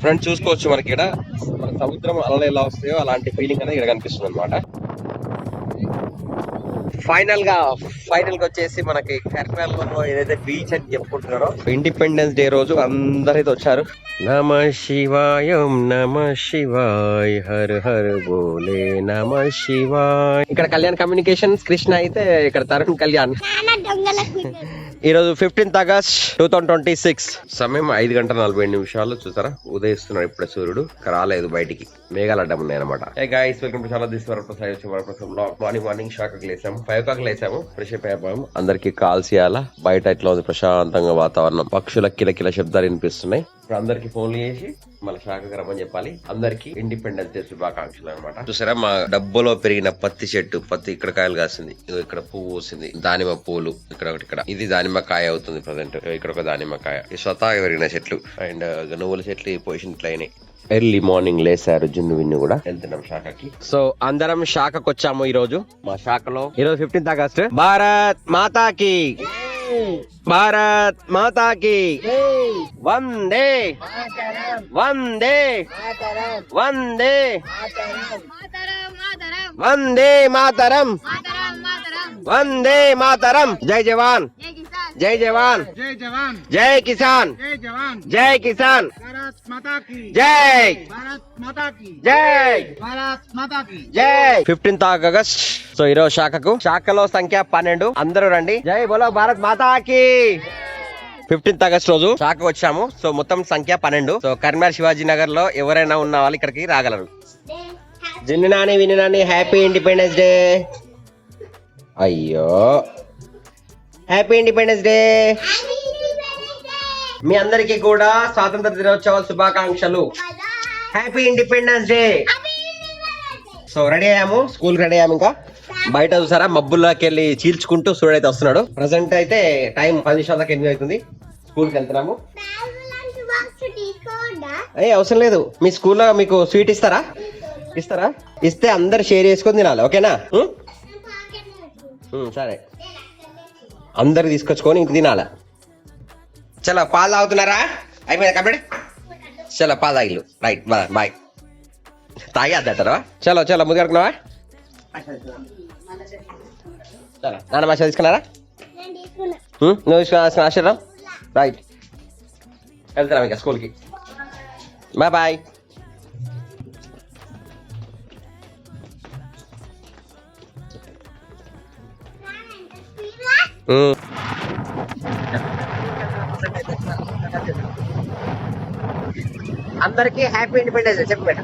Friends చూసుకోవచ్చు మనకి ఇక్కడ మన సముద్రం అలలు ఎలా వస్తాయో అలాంటి ఫీలింగ్ అనేది ఇక్కడ కనిపిస్తుంది అనమాట. ఫైనల్ గా వచ్చేసి మనకి కర్నూలులో ఏదైతే బీచ్ అని చెప్పుకుంటున్నారో ఇండిపెండెన్స్ డే రోజు అందరైతే వచ్చారు. నమ శివాయ నమ శివాయ హర హర బోలే నమ శివాయ. ఇక్కడ కళ్యాణ్ కమ్యూనికేషన్స్ కృష్ణ అయితే ఇక్కడ తరుణ్ కళ్యాణ్. ఈ రోజు 15th August 2026 సమయం 5:40 చూసారా ఉదయిస్తున్నాడు ఇప్పుడే సూర్యుడు. రాలేదు బయటికి, మేఘాలు అడ్డం ఉన్నాయి అనమాట. వెల్కమ్ టు చాలా మార్నింగ్ షాక్ లేసాము, 5 o'clock లేసాము, ఫ్రెష్ అయిపోయాము. అందరికి కాల్స్ చేయాలా. బయట ఎట్లా ఉంది ప్రశాంతంగా వాతావరణం, పక్షుల కిలకిల శబ్దాలు వినిపిస్తున్నాయి. ఇప్పుడు అందరికి ఫోన్లు చేసి మళ్ళీ శాఖకు రమ్మని చెప్పాలి. అందరికి ఇండిపెండెన్స్ డే శుభాకాంక్షలు అనమాట. చూసారా మా డబ్బులో పెరిగిన పత్తి చెట్టు, పత్తి ఇక్కడ కాయలు కాసింది, ఇక్కడ పువ్వు వస్తుంది, దానిమ్మ పూలు ఇక్కడ ఒకటి, ఇక్కడ ఇది దానిమ్మకాయ అవుతుంది ప్రజెంట్. ఇక్కడ ఒక దానిమ్మకాయ, ఈ స్వతహాగా పెరిగిన చెట్లు. అండ్ నువ్వుల చెట్లు ఈ పొజిషన్ ఇట్లా అయినాయి. ఎర్లీ మార్నింగ్ లేసారు జున్ను విన్ను కూడా. వెళ్తున్నాం శాఖకి. సో అందరం శాఖకు వచ్చాము. ఈ రోజు మా శాఖలో ఈరోజు 15th August. భారత్ మాతాకి, భారత్ మాతాకి వందే వందే వందే వందే మాతరం వందే మాతరం. జై జవాన్ జై జవాన్ జై కిసాన్ జై కిసాన్ జై జై జై. 15th August. సో ఈరోజు శాఖలో సంఖ్య 12. అందరూ రండి. జై బోలో భారత్ మాతాకి. 15th August రోజు శాఖకు వచ్చాము. సో మొత్తం సంఖ్య 12. సో కరీంనగర్ శివాజీ నగర్ లో ఎవరైనా ఉన్న వాళ్ళు ఇక్కడికి రాగలరు. జిన్ను నాని విన్ను నాని హ్యాపీ ఇండిపెండెన్స్ డే. అయ్యో హ్యాపీ ఇండిపెండెన్స్ డే. మీ అందరికి కూడా స్వాతంత్ర దినోత్సవ శుభాకాంక్షలు. Happy independence day. So ready అయ్యాము, స్కూల్ రెడీ అయ్యాము. ఇంకా బయట చూసారా మబ్బుల్లోకి వెళ్ళి చీల్చుకుంటూ సూర్యుడు అయితే వస్తున్నాడు. ప్రజెంట్ అయితే టైం 10 నిమిషాల దాకా 8 అవుతుంది. స్కూల్ కి వెళ్తున్నాము. అవసరం లేదు. మీ స్కూల్లో మీకు స్వీట్ ఇస్తారా? ఇస్తే అందరు షేర్ చేసుకొని తినాలి. ఓకేనా? సరే, అందరు తీసుకొచ్చుకొని ఇంక తినాల. చలో పాలు తాగుతున్నారా? అయిపోయింది కంప్లీట్. చలో పాలు తాగిల్లు. Right, bye. తాగి అద్దారా? చలో ముందు కడుకున్నావా? చలో నాన్న మాష తీసుకున్నారా? నువ్వు తీసుకున్నా ఆశీర్వాదం. రైట్, వెళ్తారా ఇంకా స్కూల్కి. బాయ్. అందరికి హ్యాపీ ఇండిపెండెన్స్ డే చెప్పు బేట.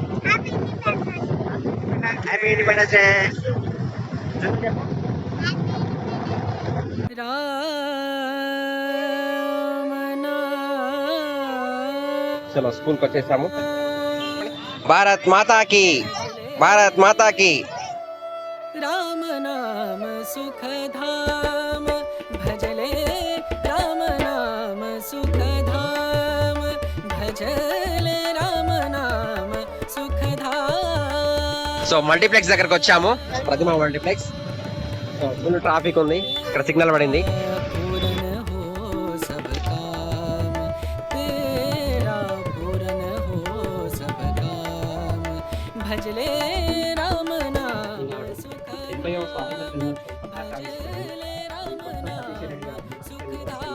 Happy independence day. చలో స్కూల్కి వచ్చేసాము. భారత్ మాతాకి, భారత్ మాతాకి. రామ నామ సుఖధామ భజలే, రామ నామ సుఖధామ భజలే, రామ నామ సుఖధామ. సో మల్టీప్లెక్స్ దగ్గరకు వచ్చాము, ప్రతిమ మల్టీప్లెక్స్. ఫుల్ ట్రాఫిక్ ఉంది, ఇక్కడ సిగ్నల్ పడింది. భజలే రామ నామ సుఖధామ భజలే రామ నామ సుఖధామ.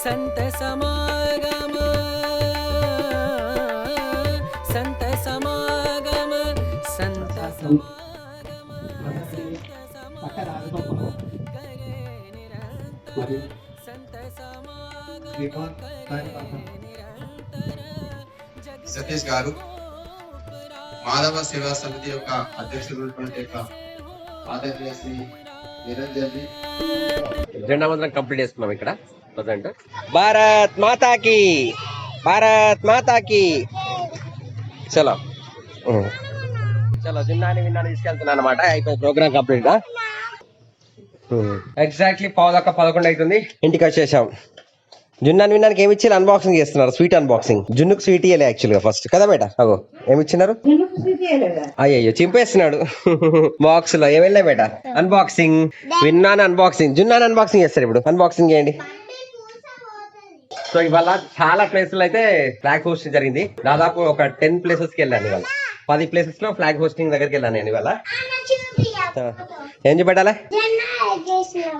संत समागम, संत समागम, संत समागम, संत समागम करे निरंतर, संत समागम करे निरंतर. సతీష్ గారు మాధవ సేవా సమితి యొక్క అధ్యక్షుడు ఆదరణీయ శ్రీ నిరంజన్ జెండా మంత్రం కంప్లీట్ చేసుకున్నాం ఇక్కడ. భారత్ మాతాకి, భారత్ మాతాకి. చలో చలో జున్నాని విన్నాని తీసుకెళ్తున్నా అనమాట. అయిపోయి ప్రోగ్రామ్ కంప్లీట్ గా. ఎగ్జాక్ట్లీ 11:11 అవుతుంది. ఇంటికి వచ్చేసాం. జున్నాని విన్నానికి ఏమి ఇచ్చి అన్బాక్సింగ్ చేస్తున్నారు. Sweet unboxing. జున్నుకు స్వీట్ ఇయ్యలే యాక్చువల్ గా ఫస్ట్ కదా బేట. అగో ఏమి ఇచ్చినారు. అయ్యో చింపేస్తున్నాడు బాక్స్ లో. ఏమి వెళ్ళాయి బేట. అన్బాక్సింగ్. విన్నాను అన్బాక్సింగ్. జున్నాని అన్బాక్సింగ్ చేస్తారు ఇప్పుడు. అన్బాక్సింగ్ చేయండి. సో ఇవాళ చాలా ప్లేసులు అయితే ఫ్లాగ్ హోస్టింగ్ జరిగింది. దాదాపు ఒక 10 ప్లేసెస్ కి వెళ్ళాను ఇవాళ. 10 ప్లేసెస్ లో ఫ్లాగ్ హోస్టింగ్ దగ్గరికి వెళ్ళాను నేను ఇవాళ. ఏం చూపెట్టాలా.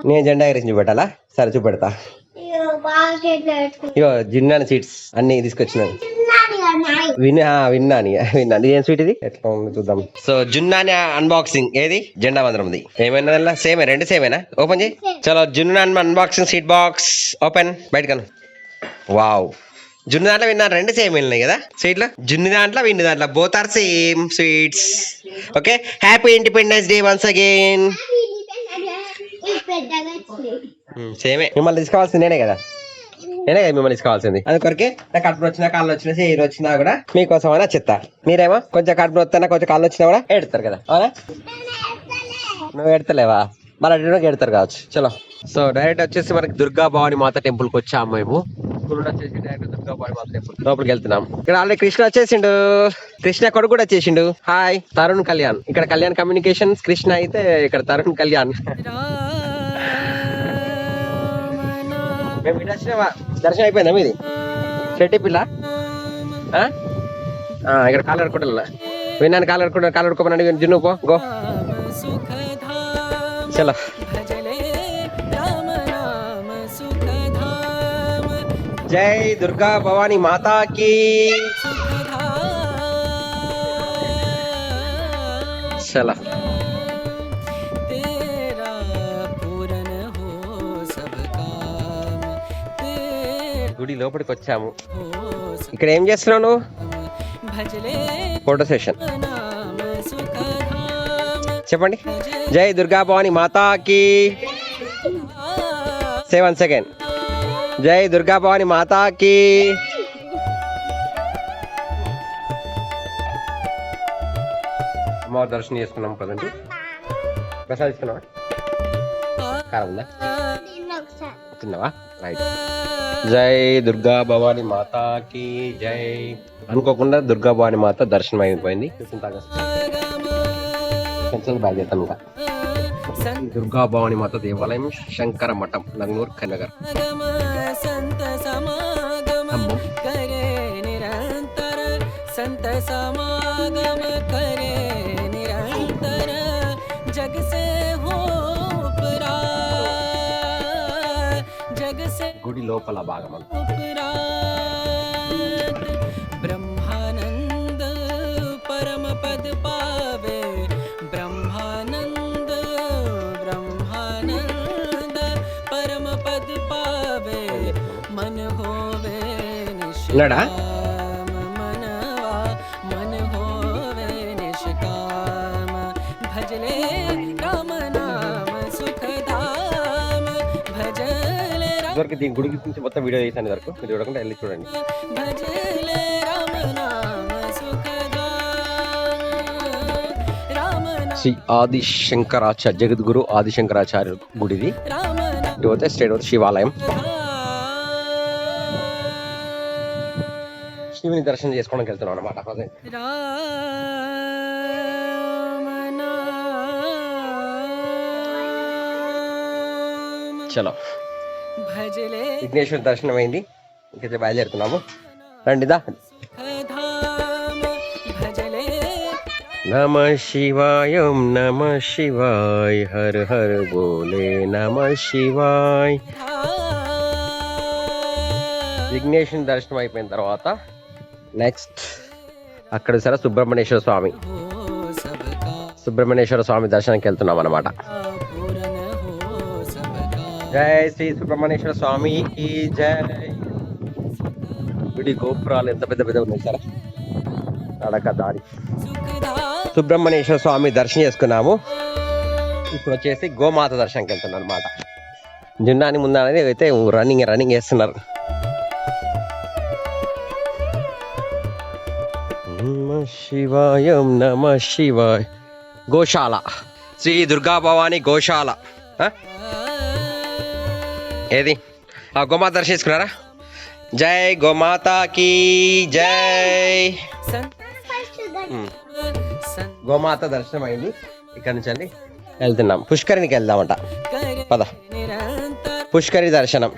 నేను జెండా ఎగరేసి చూపెట్టాలా. సరే చూపెడతా. ఇగో జిన్నాని సీట్స్ అన్ని తీసుకొచ్చినాను. విన్నాని ఏం స్వీట్ ఇది. ఎట్లా ఉంది చూద్దాం. సో జున్నాని అన్బాక్సింగ్. ఏది జెండా వందరంది. ఏమైనా సేమే. రెండు సేమేనా. ఓపెన్ చేయి. చలో జున్నాని అన్బాక్సింగ్ సీట్ బాక్స్ ఓపెన్. బయటకను. వావ్. జున్ను దాంట్లో విన్నాను. రెండు సేమ్ వెళ్ళినాయి కదా స్వీట్లు. జున్ను దాంట్లో విన్ను దాంట్లో both are same sweets. Okay happy independence day once again. సేమే. మిమ్మల్ని తీసుకోవాల్సింది నేనే కదా. మిమ్మల్ని తీసుకోవాల్సింది. అది కొరకే నాకు కడుపు వచ్చినా కాళ్ళు వచ్చినా చేయరు వచ్చినా కూడా మీకోసం అయినా చెత్త. మీరేమో కొంచెం కడుపు వస్తున్నా కొంచెం కాళ్ళు వచ్చినా కూడా ఎడతారు కదా. అవునా. నువ్వు ఎడతలేవా. మళ్ళీ అడిగినా ఎడతారు కావచ్చు. చలో. సో డైరెక్ట్ వచ్చేసి మనకి దుర్గా భవాని మాత టెంపుల్ కి వచ్చాము మేము. వచ్చేసి డైరెక్ట్ దుర్గా భవాని మాత టెంపుల్ లోపలికి వెళ్తున్నాం. ఇక్కడ ఆల్రెడీ కృష్ణ వచ్చేసిండు. కృష్ణ కొడుకు కూడా వచ్చేసిండు. హాయ్ తరుణ్ కళ్యాణ్. ఇక్కడ కళ్యాణ్ కమ్యూనికేషన్స్. కృష్ణ అయితే ఇక్కడ తరుణ్ కళ్యాణ్. మేము ఇటు వచ్చినావా. దర్శనం అయిపోయిందా మీది. షెట్టి పిల్ల ఇక్కడ కాలు కడుకుంటా. విన్నాను కాలు కడుకోమని జున్ను పో గో. చలో. జై దుర్గా భవాని మాతాకి. చలో. గుడి లోపలికి వచ్చాము. ఇక్కడ ఏం చేస్తున్నావు నువ్వు. Photo session. చెప్పండి. జై దుర్గా భవాని మాతాకి. 7 సెకండ్. జై దుర్గా భవాని మాతాకి. అమ్మవారి దర్శనం చేసుకున్నాం కదండి. ప్రసాద్ ఇస్తున్నావా. కారం ఉందా. తిన్నావా. రైట్. జై దుర్గా భవాని మాతాకి జై. అనుకోకుండా దుర్గా భవాని మాత దర్శనం అయిపోయింది. బాగా చేస్తాం ఇంకా. దుర్గా భవాని మాత దేవాలయం శంకర మఠం నంగనూర్ కన్నగర్. గుడి లోపల భాగం. బ్రహ్మానంద పరమ పద పావే. బ్రహ్మానంద బ్రహ్మానంద పరమ పద పావే. మన హోవే నిష్కామ మనవా. మన హోవే నిష్కామ. భజలే రామ నామ సుఖధామ. భజలే వరకు దీని గుడి గురించి మొత్తం వీడియో చేశాను వరకు. మీరు చూడకుండా వెళ్ళి చూడండి. శ్రీ ఆదిశంకరాచార్య జగద్గురు ఆదిశంకరాచార్య గుడిది. ఇకపోతే స్టేట్ శివాలయం. శివుని దర్శనం చేసుకోవడానికి వెళ్తున్నాం అనమాట. చలో. విఘ్నేశ్వర దర్శనం అయింది. ఇంకైతే బయలుదేరుతున్నాము. రండిదా. నమ శివాయ నమ శివాయ హర హర బోలే నమ శివాయ. విఘ్నేశ్వర దర్శనం అయిపోయిన తర్వాత నెక్స్ట్ అక్కడ సరే సుబ్రహ్మణ్యేశ్వర స్వామి దర్శనానికి వెళ్తున్నాం అన్నమాట. జై శ్రీ సుబ్రహ్మణ్యేశ్వర స్వామికి జై. గుడి గోపురాలు ఎంత పెద్ద పెద్ద ఉన్నాయి సార్. నడక దారి. సుబ్రహ్మణ్యేశ్వర స్వామి దర్శనం చేసుకున్నాము. ఇప్పుడు వచ్చేసి గోమాత దర్శనంకి వెళ్తున్నాం అనమాట. జున్నాని ముందని అయితే రన్నింగ్ చేస్తున్నారు. నమ శివాయం నమ శివాయ. గోశాల, శ్రీ దుర్గా భవాని గోశాల. ఏది గోమాత దర్శించుకున్నారా? జై గోమాతకి జై. గోమాత దర్శనం అయింది. ఇక్కడ నుంచి అండి వెళ్తున్నాం, పుష్కరినికి వెళ్దామంట. పద, పుష్కరి దర్శనం.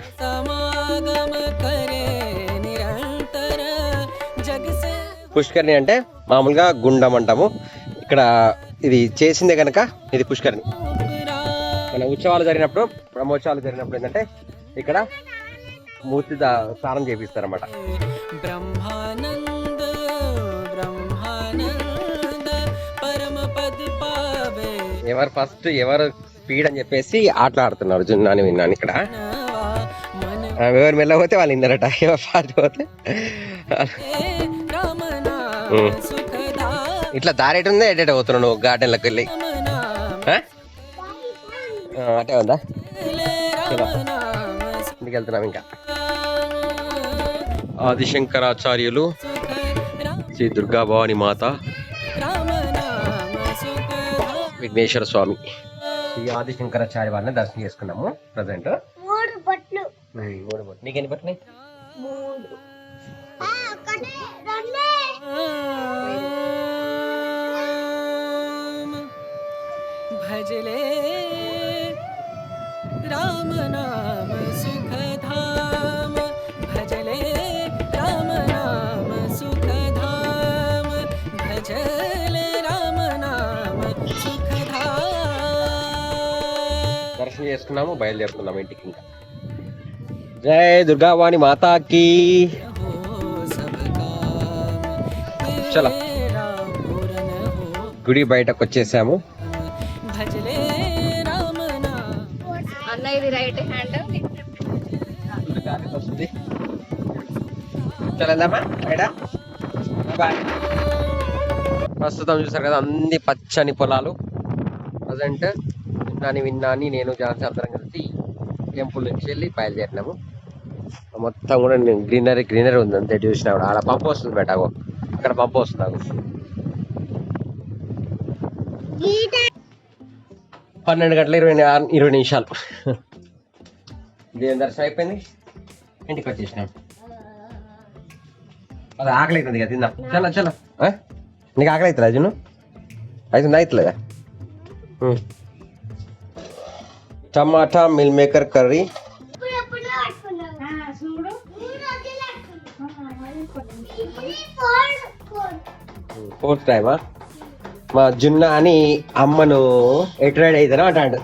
పుష్కరిణి అంటే మామూలుగా గుండం అంటాము. ఇక్కడ ఇది చేసిందే కనుక ఇది పుష్కరిణి. మన ఉత్సవాలు జరిగినప్పుడు, బ్రహ్మోత్సవాలు జరిగినప్పుడు ఏంటంటే ఇక్కడ మూర్తి స్నానం చేపిస్తారన్నమాట. ఎవరు ఫస్ట్ ఎవరు స్పీడ్ అని చెప్పేసి ఆటలాడుతున్నారు జున్నాని విన్నాను. ఇక్కడ ఎవరు మెల్లపోతే వాళ్ళు ఇన్నారట, ఎవరు ఫాస్ట్ పోతే. ఇట్లా దారి ఎటు ఉందా, ఎటు పోతున్నావు నువ్వు గార్డెన్లోకి వెళ్ళి? అటే ఉందా? ఇంటికి వెళ్తున్నాం. ఇంకా ఆదిశంకరాచార్యులు, శ్రీ దుర్గా భవాని మాత, విఘ్నేశ్వర స్వామి, శ్రీ ఆదిశంకరాచార్య వారిని దర్శనం చేసుకున్నాము. ప్రజెంట్ 3 బొట్లు. నీకెన్ని బొట్లు? 3. భజలే రామ నామ సుఖధామ, భజలే రామ నామ సుఖధామ, భజలే రామ నామ సుఖధామ. దర్శనం చేసుకున్నాము, బయలుదేరుతున్నాము ఇంటికి. ఇంకా జై దుర్గావాణి మాతాకి. చలో, గుడి బయటకు వచ్చేసాము. ఇది రైట్ హ్యాండ్ ప్రస్తుతం చూసారు కదా అన్ని పచ్చని పొలాలు. ప్రజెంట్ విన్నాని నేను జాన్సీ అందరం కలిసి టెంపుల్ నుంచి వెళ్ళి బయలుదేరినాము. మొత్తం కూడా గ్రీనరీ ఉంది. అంతే చూసినా కూడా ఆడ పంపు వస్తుంది బేటాగో, అక్కడ పంపు వస్తుంది. 12 గంటల 20 నిమిషాలు దేవుని దర్శనం అయిపోయింది. ఇంటికి వచ్చేసినాం. అది ఆకలి అవుతుంది కదా, తిందాం. చలో చలో. నీకు ఆకలి అవుతుందా జున్ను? అవుతుందా? అవుతుందా? టమాటా మిల్ మేకర్ కర్రీ. ఫోర్త్ టైమా? మా జున్న అని అమ్మను ఎట్రైడ్ అవుతాను అంటాడు.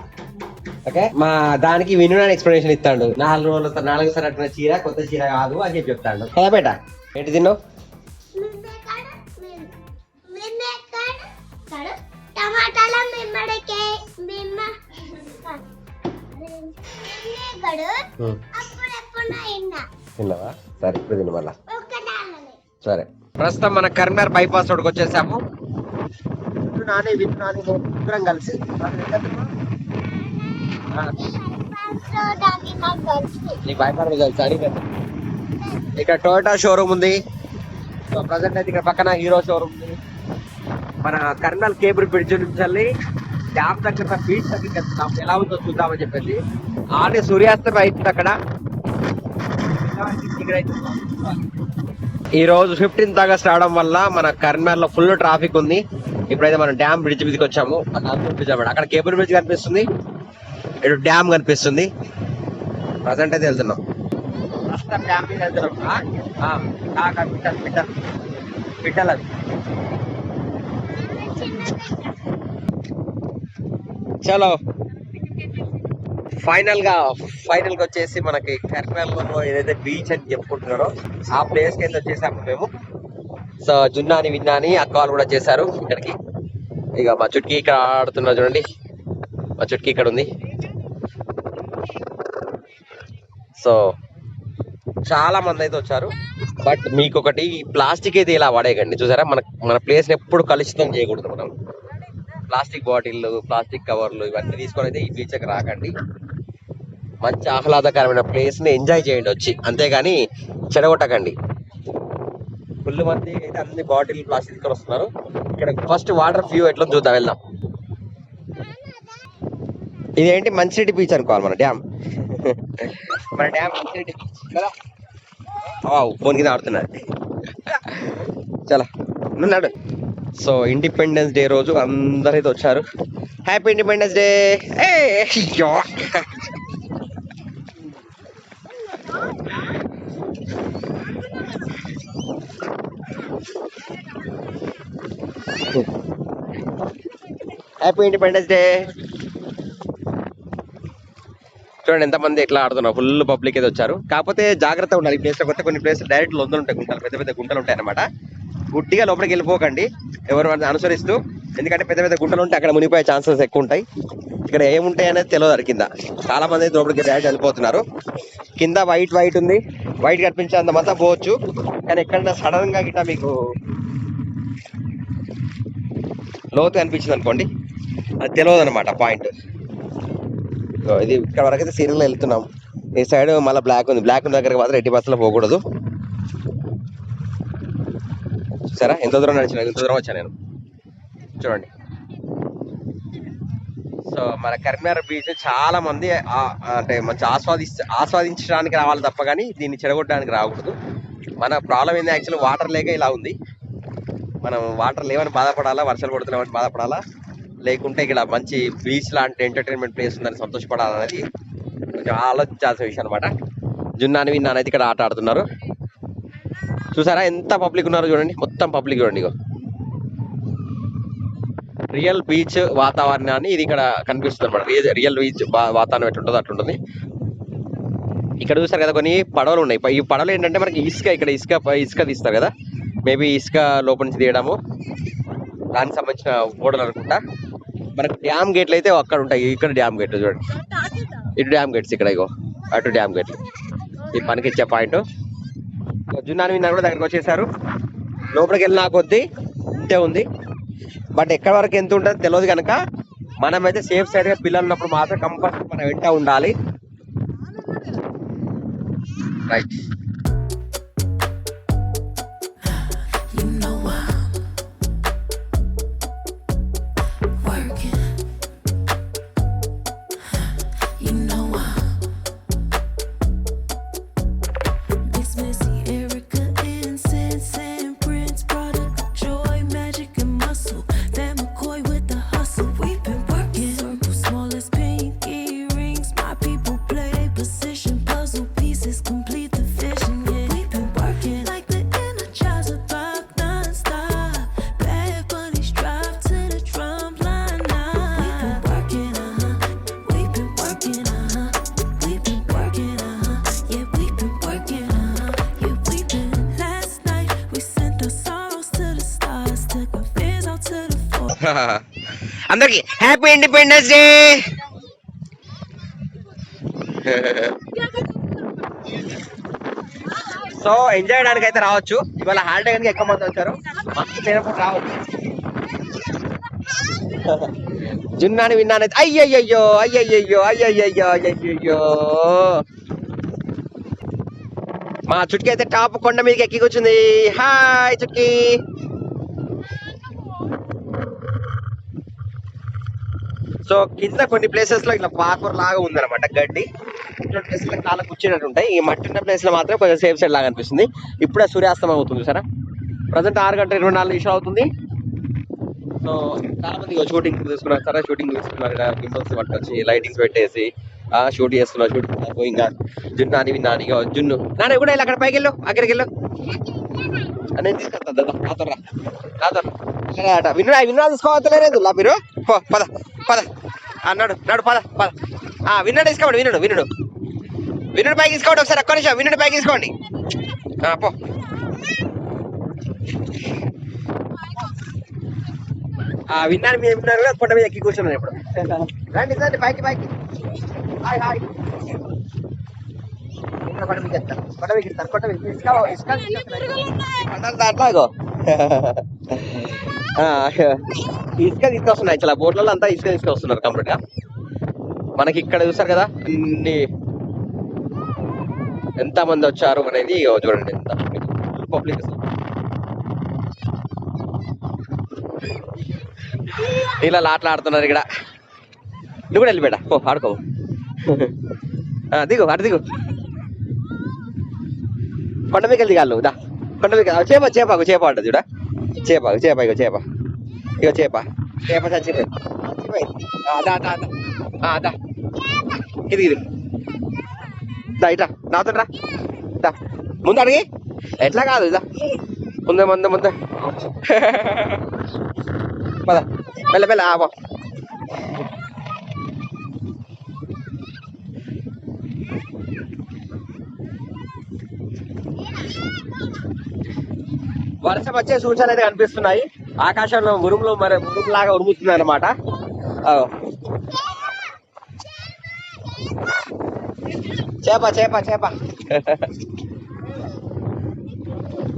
ఓకే, మా దానికి విను ఎక్స్ప్లెనేషన్ ఇస్తాడు. 4 రోజులు 4 సార్ అట్టిన చీర కొత్త చీర కాదు అని చెప్పి చెప్తాడు కదా. బేట ఏంటి తిన్నావు? తిన్నావా? సరే, ఇప్పుడు తిను మళ్ళా. సరే, ప్రస్తుతం మన కరీంనగర్ బైపాస్ రోడ్కి వచ్చేసాము. ముగ్గురం కలిసి నీకు బైపాస్ తెలుసా? ఇక్కడ టొయోటా షోరూమ్ ఉంది. ప్రజెంట్ అయితే ఇక్కడ పక్కన హీరో షోరూమ్ ఉంది. మన కరీంనగర్ కేబుల్ బ్రిడ్జ్ నుంచి డ్యామ్ దగ్గర బీచ్ దగ్గరికి వెళ్తున్నాం. ఎలా ఉందో చూద్దామని చెప్పేసి. ఆడే సూర్యాస్తం అవుతుంది అక్కడ. ఈ రోజు 15th ఆగస్ట్ రావడం వల్ల మన కరీంనగర్ లో ఫుల్ ట్రాఫిక్ ఉంది. ఇప్పుడైతే మనం డ్యామ్ బ్రిడ్జ్ మీదకి వచ్చాము. అక్కడ కేబుల్ బ్రిడ్జ్ కనిపిస్తుంది, ఇటు డ్యామ్ కనిపిస్తుంది. ప్రజెంట్ అయితే వెళ్తున్నాం. ప్రస్తుతం డ్యామ్ మీద వెళ్తున్నాం. పిట్టలు అది. చలో, ఫైనల్ గా వచ్చేసి మనకి కరీంనగర్ లో ఏదైతే బీచ్ అని చెప్పుకుంటున్నారో ఆ ప్లేస్ కి వచ్చేసాము మేము. సో జున్నాని విన్నాని అక్క వాళ్ళు కూడా చేశారు ఇక్కడికి. ఇక మా చుట్కీ ఇక్కడ ఆడుతున్నారు చూడండి, మా చుట్కీ ఇక్కడ ఉంది. సో చాలా మంది అయితే వచ్చారు. బట్ మీకు ఒకటి, ప్లాస్టిక్ అయితే ఇలా పడేయకండి. చూసారా, మన ప్లేస్ ని ఎప్పుడు కలుషితం చేయకూడదు. మనం ప్లాస్టిక్ బాటిల్, ప్లాస్టిక్ కవర్లు ఇవన్నీ తీసుకొని అయితే ఈ బీచ్కి రాకండి. మంచి ఆహ్లాదకరమైన ప్లేస్ ని ఎంజాయ్ చేయండి వచ్చి, అంతేగాని చెడగొట్టకండి. ఫుల్ మంది అయితే అన్ని బాటిల్ ప్లాస్టిక్ వస్తున్నారు. ఇక్కడ ఫస్ట్ వాటర్ వ్యూ ఎట్లా చూద్దాం, వెళ్దాం. ఇదేంటి మంచిరెడ్డి బీచ్ అనుకోవాలి మన డ్యామ్. మన డ్యామ్ మంచిరెడ్డి బీచ్ కదా. ఫోన్ కింద ఆడుతున్నది. చాలా ఉన్నాడు. సో ఇండిపెండెన్స్ డే రోజు అందరైతే వచ్చారు. Happy independence day. Happy independence day. చూడండి ఎంతమంది ఎట్లా ఆడుతున్నారు. ఫుల్ పబ్లిక్ అయితే వచ్చారు. కాకపోతే జాగ్రత్త ఉండాలి. ఈ ప్లేస్లో కొత్త కొన్ని ప్లేస్ డైరెక్ట్ లొందలు ఉంటాయి, గుంటలు, పెద్ద పెద్ద గుంటలు ఉంటాయి అనమాట. గుట్టిగా లోపలికి వెళ్ళిపోకండి ఎవరు అనుసరిస్తూ. ఎందుకంటే పెద్ద పెద్ద గుంటలు ఉంటే అక్కడ మునిగిపోయే ఛాన్సెస్ ఎక్కువ ఉంటాయి. ఇక్కడ ఏముంటాయి అనేది తెలియదు. కింద చాలా మంది అయితే లోపలికి డైరెక్ట్ వెళ్ళిపోతున్నారు. కింద వైట్ ఉంది. వైట్ కనిపించేంతమంతా పోవచ్చు. కానీ ఎక్కడన్నా సడన్ గా గిట్ట మీకు లోతు అనిపించింది అనుకోండి, అది తెలియదు అనమాట పాయింట్. ఇది ఇక్కడ వరకు అయితే సీరియల్లో వెళ్తున్నాం. ఈ సైడ్ మళ్ళీ బ్లాక్ ఉంది. బ్లాక్ దగ్గరకు మాత్రం ఎట్టి బస్సులో పోకూడదు. చూసారా ఎంత దూరం నడిచిన, ఎంత దూరం వచ్చాను నేను. చూడండి. సో మన కరీంనగర్ బీచ్ చాలా మంది అంటే మంచి ఆస్వాదించడానికి రావాలి తప్ప కానీ దీన్ని చెడగొట్టడానికి రాకూడదు. మన ప్రాబ్లం ఏంది, యాక్చువల్లీ వాటర్ లేక ఇలా ఉంది. మనం వాటర్ లేవని బాధపడాలా, వర్షాలు పడుతున్నామని బాధపడాలా, లేకుంటే ఇక్కడ మంచి బీచ్ లాంటి ఎంటర్టైన్మెంట్ ప్లేస్ ఉందని సంతోషపడాలనేది కొంచెం ఆలోచించాల్సిన విషయం అనమాట. జున్నాని విన్నాను అయితే ఇక్కడ ఆట ఆడుతున్నారు. చూసారా ఎంత పబ్లిక్ ఉన్నారో చూడండి. మొత్తం పబ్లిక్ చూడండి. ఇగో రియల్ బీచ్ వాతావరణాన్ని ఇది ఇక్కడ కనిపిస్తుంది అనమాట. రియల్ బీచ్ వాతావరణం ఎట్లుంటుందో అట్లుంటుంది. ఇక్కడ చూసారు కదా కొన్ని పడవలు ఉన్నాయి. ఈ పడవలు ఏంటంటే మనకి ఇక్కడ ఇసుక తీస్తారు కదా. మేబీ ఇసుక లోపల నుంచి తీయడము, దానికి సంబంధించిన ఓడలు అనుకుంటా. మనకు డ్యామ్ గేట్లు అయితే అక్కడ ఉంటాయి. ఇక్కడ డ్యామ్ గేట్లు చూడండి. ఇటు డ్యామ్ గేట్స్ ఇక్కడ, ఇగో అటు డ్యామ్ గేట్లు. ఈ పనికి ఇచ్చే పాయింట్. జున్నాని విన్నా కూడా దగ్గరకు వచ్చేసారు. లోపలికి వెళ్ళినా కొద్దీ ఇంతే ఉంది. బట్ ఎక్కడి వరకు ఎంత ఉంటుందో తెలియదు కనుక మనమైతే సేఫ్ సైడ్గా పిల్లలు ఉన్నప్పుడు మాత్రం కంపల్సరీ మనం వెంట ఉండాలి. రైట్. అందరికి happy independence day. So enjoy చేయడానికి అయితే రావచ్చు. ఇవాళ హాలిడే కనుక ఎక్కువ మంది వచ్చారు. మంచి రావచ్చు. జున్నాని విన్నాను అయితే అయ్యయ్యో అయ్యయ్యో అయ్యయ్యో అయ్యయ్యో. మా చుట్కీ అయితే టాప్ కొండ మీదకి ఎక్కి కూర్చుంది. హాయ్ చుట్కీ. సో కింద కొన్ని ప్లేసెస్ లో ఇట్లా పాకూర లాగా ఉందన్నమాట, గడ్డి. ఇటువంటి ప్లేసెస్ లో కాళ్ళకు కూర్చున్నట్టు ఉంటాయి. ఈ మట్టి ఉన్న ప్లేస్ లో మాత్రం కొంచెం సేఫ్ సైడ్ లాగా అనిపిస్తుంది. ఇప్పుడే సూర్యాస్తమం అవుతుంది సరే. ప్రజెంట్ 6:24 అవుతుంది. సో చాలా మంది షూటింగ్ తీసుకున్నారు సరే. షూటింగ్ తీసుకున్నారు, గింబల్స్ పట్టుకొచ్చి లైటింగ్స్ పెట్టేసి షూట్ చేస్తున్నారు. షూటింగ్ ఇంకా జున్నాని విన్నాని జున్ను నాన్న కూడా అక్కడ పైకి వెళ్ళు, అక్కడికి వెళ్ళు. నేను తీసుకొస్తా నాతో అట. విన్నా తీసుకోవట్లేదు మీరు. పద పద అన్నాడు నాడు. పద పద. విన్నాడు తీసుకోండి. వినుడు పైకి తీసుకోండి. ఒకసారి ఒక్క నిమిషం వినుడు పైకి తీసుకోండి. పో. విన్నాను మీరు విన్నారు కూడా కొండ మీద ఎక్కి కూర్చున్నాను ఇప్పుడు. రండి రండి పైకి. Hi hi. దాంట్లో ఇసుక తీసుకొస్తున్నాయి. చాలా బోట్లలో అంతా ఇసుక తీసుకొస్తున్నారు కంప్లీట్ గా. మనకి ఇక్కడ చూసారు కదా ఎంత మంది వచ్చారు అనేది చూడండి. ఎంత పబ్లిక్ నీళ్ళలో ఆటలు ఆడుతున్నారు ఇక్కడ. నువ్వు కూడా వెళ్ళిపోయా ఓ ఆడుకో. దిగు అటు దిగు. కొండ మీకు దిగాలి దా. కొండ మీకు చేప చేపకు చేప ఉంటుంది చూడ. చేప చేప ఇగో చేప ఇగో చేప చేప చచ్చిపోయింది. దా ఇది ఇది దా ఇట్లా నాతో రా దా. ముందు అడిగి ఎట్లా కాదు ఇదా ముందే ముందే ముందే పద మెల్ల మెల్ల ఆపో. వర్షం వచ్చే సూచనలు అయితే కనిపిస్తున్నాయి. ఆకాశంలో ఉరుములు మరి ఉరుములాగా ఉరుముతుంది అనమాట. చేప చేప చేప.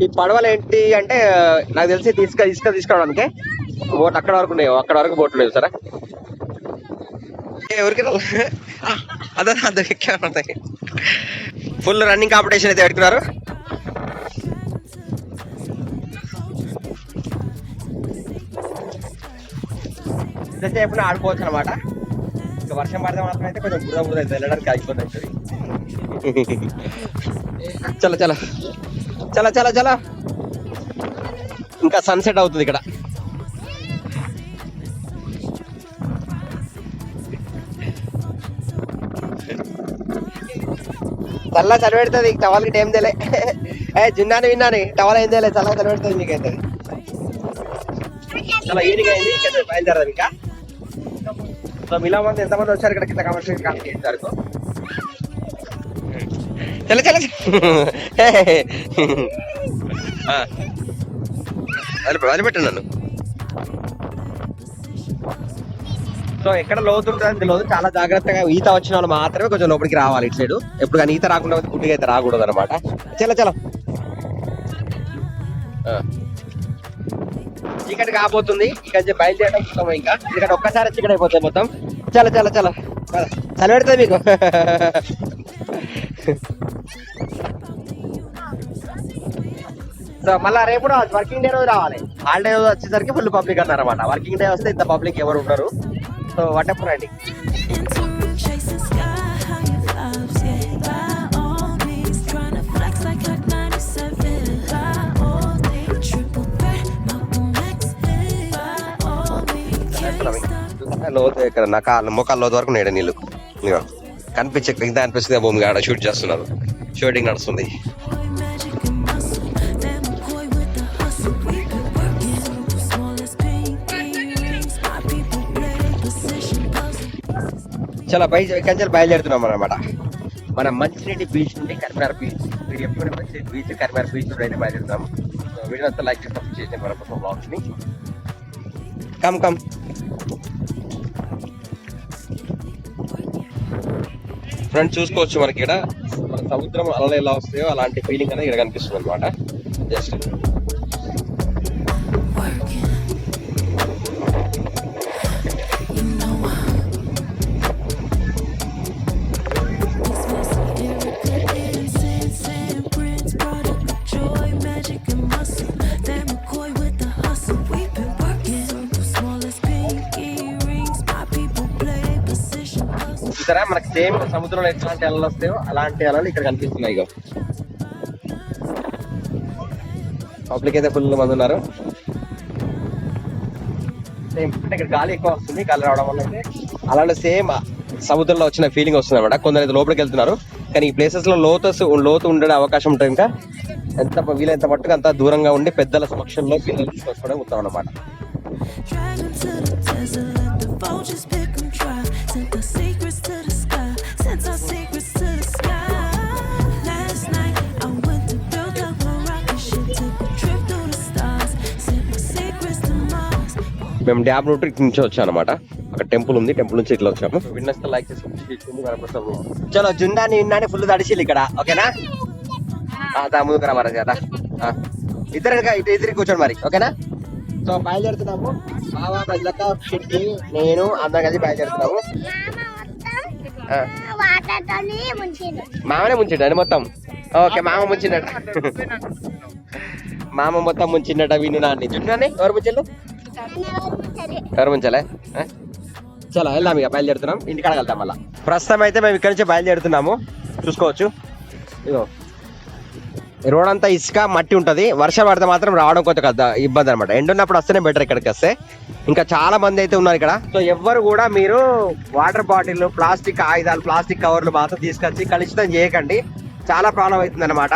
ఈ పడవలు ఏంటి అంటే నాకు తెలిసి తీసుకోవడానికి బోట్ అక్కడ వరకు ఉన్నాయి. అక్కడ వరకు బోట్లు లేవు సరే. ఎవరికి అదే అందరు ఎక్కేస్తాయి. ఫుల్ రన్నింగ్ కాంపిటీషన్ అయితే పెట్టుకున్నారు. ఎంతసేపు ఆడుకోవచ్చు అనమాట. ఇంకా వర్షం పడితే మాత్రం అయితే కొంచెం బురద బురద అయితే వెళ్ళడానికి ఆగిపోతుంది అవుతుంది. చలో చలో చలో చలో చలో. ఇంకా సన్సెట్ అవుతుంది ఇక్కడ. చల్ల చలి పెడుతుంది. టవల్కి టైం తెలే. జున్నాని విన్నాని టవల్ ఏం తెలియదు. చల్ల చలి పెడుతుంది నీకైతే. చాలా ఈవినింగ్ అయింది. ఇక్కడ బయలుదేరదాం ఇంకా. సో మీలో మంది ఎంతమంది వచ్చారు ఇక్కడ కింద కమర్షియల్ కాఫీ చేస్తారు. చల్ల చల్ల వదిలిపెట్టు నన్ను. సో ఎక్కడ లోతు ఉంటుందని తెలియదు. చాలా జాగ్రత్తగా ఈత వచ్చిన వాళ్ళు మాత్రమే కొంచెం లోపలికి రావాలి ఇటు సైడ్. ఎప్పుడు కానీ ఈత రాకుండా గుడ్డిగా అయితే రాకూడదు అనమాట. చలో చలో. చీకటి కాబోతుంది. ఇక బయలుదేరడం మొత్తం ఇంకా ఇక్కడ ఒక్కసారి చీకటి అయిపోతుంది మొత్తం. చలో చలో చలో చలి పెడుతుంది మీకు. సో మళ్ళీ రేపు వర్కింగ్ డే రోజు రావాలి. హాలిడే రోజు వచ్చేసరికి ఫుల్ పబ్లిక్ అన్నారన్నమాట. వర్కింగ్ డే వస్తే ఇంత పబ్లిక్ ఎవరు ఉండరు. సో వాటెప్పుడు రండి. లోతు ఇక్కడ నా మోకాళ్ళ లోతు వరకు నేడ నీళ్ళు కనిపించే ఇంత అనిపిస్తుంది. భూమి కాడ షూట్ చేస్తున్నారు. షూటింగ్ నడుస్తుంది. చాలా కంచెలు బయలుదేరుతున్నాం అనమాట. మనం మంచినీటి బీచ్ నుండి కరిమార్ బీచ్. మీరు ఎప్పుడు మంచినీటి బీచ్ కరిమార్ బీచ్ నుండి అయితే బయలుదేరుతాం. వీడియో అంతా లైక్ చేసి సపోర్ట్ చేసిన మన కోసం బ్లాగ్స్ ని. Come come. ఫ్రెండ్స్ చూసుకోవచ్చు మనకి ఇక్కడ మన సముద్రం అలలు ఎలా వస్తాయో అలాంటి ఫీలింగ్ అనేది ఇక్కడ కనిపిస్తుంది అనమాట. జస్ట్ చూసారా మనకి సేమ్ సముద్రంలో ఎట్లాంటి అలలు వస్తాయో అలాంటి అలలు ఇక్కడ కనిపిస్తున్నాయి. పబ్లిక్ అయితే ఫుల్ మంది ఉన్నారు. సేమ్ అంటే ఇక్కడ గాలి ఎక్కువ వస్తుంది. గాలి రావడం వల్ల అయితే అలాంటి సేమ్ సముద్రంలో వచ్చిన ఫీలింగ్ వస్తుంది అనమాట. కొందరు లోపలికి వెళ్తున్నారు కానీ ఈ ప్లేసెస్ లో లోతు ఉండే అవకాశం ఉంటుంది. ఇంకా ఎంత వీలైనంత మట్టుకు అంత దూరంగా ఉండి పెద్దల సమక్షంలో పిల్లలు తీసుకొచ్చుకోవడం ఉత్తమం అనమాట. మేము డ్యామ్ రూట్ నుంచి వచ్చాం అనమాట. అక్కడ టెంపుల్ ఉంది. టెంపుల్ నుంచి ఇట్లా వచ్చాము. విన్నర్స్ లైక్ చేసి చలో జుండాని విన్నాని ఫుల్ తడిసిల్లు ఇక్కడ. ఓకేనా ముందుకు రా మరి కదా. ఇద్దరు కూర్చోండి మరి. ఓకేనా. సో బయలుదేరుతున్నాము. బాబా బజలక షెట్టి నేను అందరం కలిసి బయలుదేరుతున్నాము. మామనే ముంచిండ మొత్తం. ఓకే మామ ముంచిండట. మామ మొత్తం ముంచిండట. విను నాన్ని జున్నాని ఎవరు ముంచిండు. ఎవరు ముంచాలే చాలా వెళ్దాం ఇక బయలుదేరుతున్నాం ఇంటికాడ వెళ్తాం మళ్ళీ ప్రస్తుతం అయితే మేము ఇక్కడి నుంచి బయలుదేరుతున్నాము చూసుకోవచ్చు ఇగో ఈ రోడ్ అంతా ఇసుక మట్టి ఉంటది వర్షం పడితే మాత్రం రావడం కొంచెం ఇబ్బంది అనమాట ఎండున్నప్పుడు వస్తేనే బెటర్ ఇక్కడికి వస్తే ఇంకా చాలా మంది అయితే ఉన్నారు ఇక్కడ సో ఎవ్వరు కూడా మీరు వాటర్ బాటిల్ ప్లాస్టిక్ ఆయుధాలు ప్లాస్టిక్ కవర్లు మాత్రం తీసుకొచ్చి కలుషితం చేయకండి చాలా ప్రాబ్లం అవుతుంది అనమాట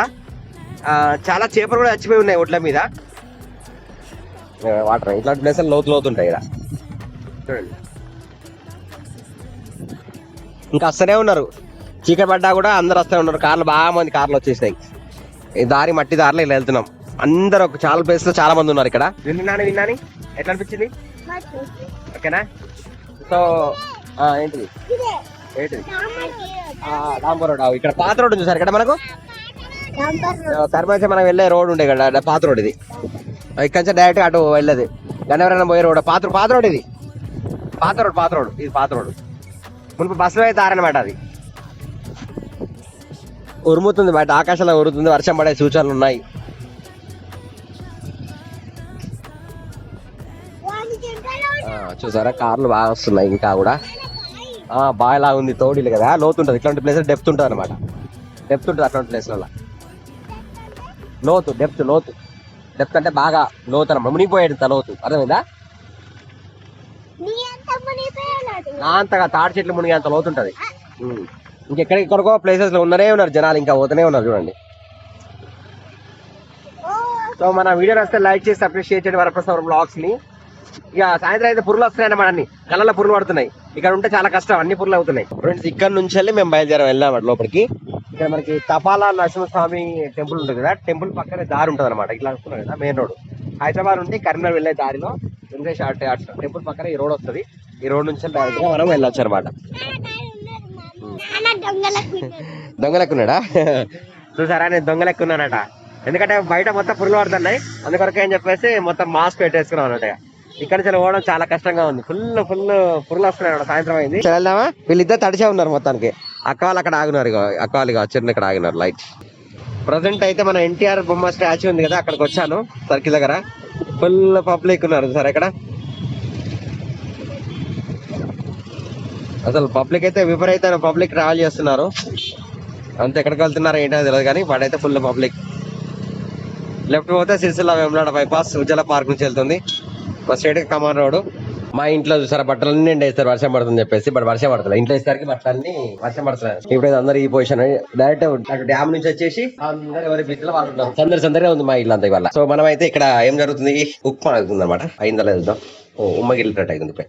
చాలా చేపలు కూడా చచ్చిపోయి ఉన్నాయి ఒడ్ల మీద వాటర్ ఇట్లాంటి ప్లేస్ లోతుంటాయి ఇక్కడ చూడండి ఇంకా వస్తూనే ఉన్నారు చీకటి పడ్డా కూడా అందరు వస్తూనే ఉన్నారు కార్లు బాగా మంది కార్లు వచ్చేసినాయి ఈ దారి మట్టి దారిలో ఇలా వెళ్తున్నాం అందరు చాలా ప్లేస్ లో చాలా మంది ఉన్నారు ఇక్కడ విన్నాని ఎట్లా అనిపించింది ఓకేనా సో ఏంటిది రాంపూర్ రోడ్ ఇక్కడ పాత రోడ్ ఉంది సార్ ఇక్కడ మనకు తర్వాత మనం వెళ్ళే రోడ్ ఉండే కదా పాత రోడ్ ఇది ఇక్కడ నుంచి డైరెక్ట్ అటు వెళ్ళేది గన్నవరం పోయే రోడ్ పాత రోడ్ ఇది పాత రోడ్ ఇది పాత రోడ్ మునుపు బస్సులో అయితే దారనమాట అది ఉరుముతుంది బయట ఆకాశంలో ఉరుముతుంది వర్షం పడే సూచనలు ఉన్నాయి చూసారా కార్లు బాగా వస్తున్నాయి ఇంకా కూడా బాగా ఇలా ఉంది తోడిలు కదా లోతు ఉంటుంది ఇట్లాంటి ప్లేస్ డెప్త్ ఉంటుంది అనమాట డెప్త్ ఉంటుంది అట్లాంటి ప్లేస్లలో డెప్త్ అంటే బాగా లోతు అనమాట మునిగిపోయేది లోతు అర్థమైందా నా అంతగా తాడి చెట్లు మునిగి అంత లోతు ఉంటుంది ఇంకెక్కడికొరకో ప్లేసెస్ లో ఉన్నారే ఉన్నారు జనాలు ఇంకా పోతూనే ఉన్నారు చూడండి సో మన వీడియో వస్తే లైక్ చేసి అప్రిషియేట్ చేయండి వరప్రసాద్ బ్లాగ్స్ ని ఇక సాయంత్రం అయితే పురుగులు వస్తున్నాయి అన్నమాట అన్ని కళ్ళలో పురుగులు పడుతున్నాయి ఇక్కడ ఉంటే చాలా కష్టం అన్ని పురుగులు అవుతున్నాయి ఫ్రెండ్స్ ఇక్కడ నుంచి వెళ్ళి మేము వెళ్ళాం లోపలికి ఇక్కడ మనకి తపాలా నరసింహస్వామి టెంపుల్ ఉంటుంది కదా టెంపుల్ పక్కనే దారి ఉంటుంది అనమాట ఇట్లా వస్తున్నాయి కదా మెయిన్ రోడ్ హైదరాబాద్ నుండి కరీంనగర్ వెళ్ళే దారిలో వెంకటేష్ టెంపుల్ పక్కన ఈ రోడ్ వస్తుంది ఈ రోడ్ నుంచి డైరెక్ట్ గా మనం వెళ్ళొచ్చు అనమాట దొంగలెక్కున్నాడా చూసారా నేను దొంగలెక్కున్నానట ఎందుకంటే బయట మొత్తం పురుగులు పడుతున్నాయి అందుకొరకు ఏం చెప్పేసి మొత్తం మాస్క్ పెట్టేసుకున్నాం అన్నట్టు ఇక్కడ నుంచి పోవడం చాలా కష్టంగా ఉంది ఫుల్ పురుగులు వస్తున్నాయి సాయంత్రం అయింది వెళ్దామా వీళ్ళిద్దరు తడిచే ఉన్నారు మొత్తానికి అక్క వాళ్ళు అక్కడ ఆగినారు అక్క వాళ్ళు చిన్న ఇక్కడ ఆగినారు లైట్ ప్రజెంట్ అయితే మన ఎన్టీఆర్ బొమ్మ స్టాచ్యూ ఉంది కదా అక్కడికి వచ్చాను సర్కిల్ దగ్గర ఫుల్ పబ్లిక్ ఉన్నారు సార్ ఇక్కడ అసలు పబ్లిక్ అయితే విపరీతమైన పబ్లిక్ ట్రావెల్ చేస్తున్నారు అంత ఎక్కడికి వెళ్తున్నారో ఏంటో తెలియదు కానీ వాడైతే ఫుల్ పబ్లిక్ లెఫ్ట్ పోతే సిరిసిల్ల వేములవాడ బైపాస్ ఉజ్జల పార్క్ నుంచి వెళ్తుంది స్ట్రైట్ కమాన్ రోడ్ మా ఇంట్లో చూసారా బట్టలన్నీ ఎండేస్తారు వర్షం పడుతుంది చెప్పేసి బట్ వర్షం పడుతుంది ఇంట్లో వేసరికి బట్టలన్నీ వర్షం పడుతున్నాయి ఇప్పుడు అందరు ఈ పొజిషన్ డైరెక్ట్ అటు డ్యామ్ నుంచి వచ్చేసి అందరు ఎవరి బిడ్డలో వాళ్ళు ఉన్నారు సందరిగా ఉంది మా ఇల్లు అంతా ఇవాళ సో మనం అయితే ఇక్కడ ఏం జరుగుతుంది ఉప్మా అవుతుంది అనమాట అయిందా లేదు ఉమ్మగిలినట్టు అవుతుంది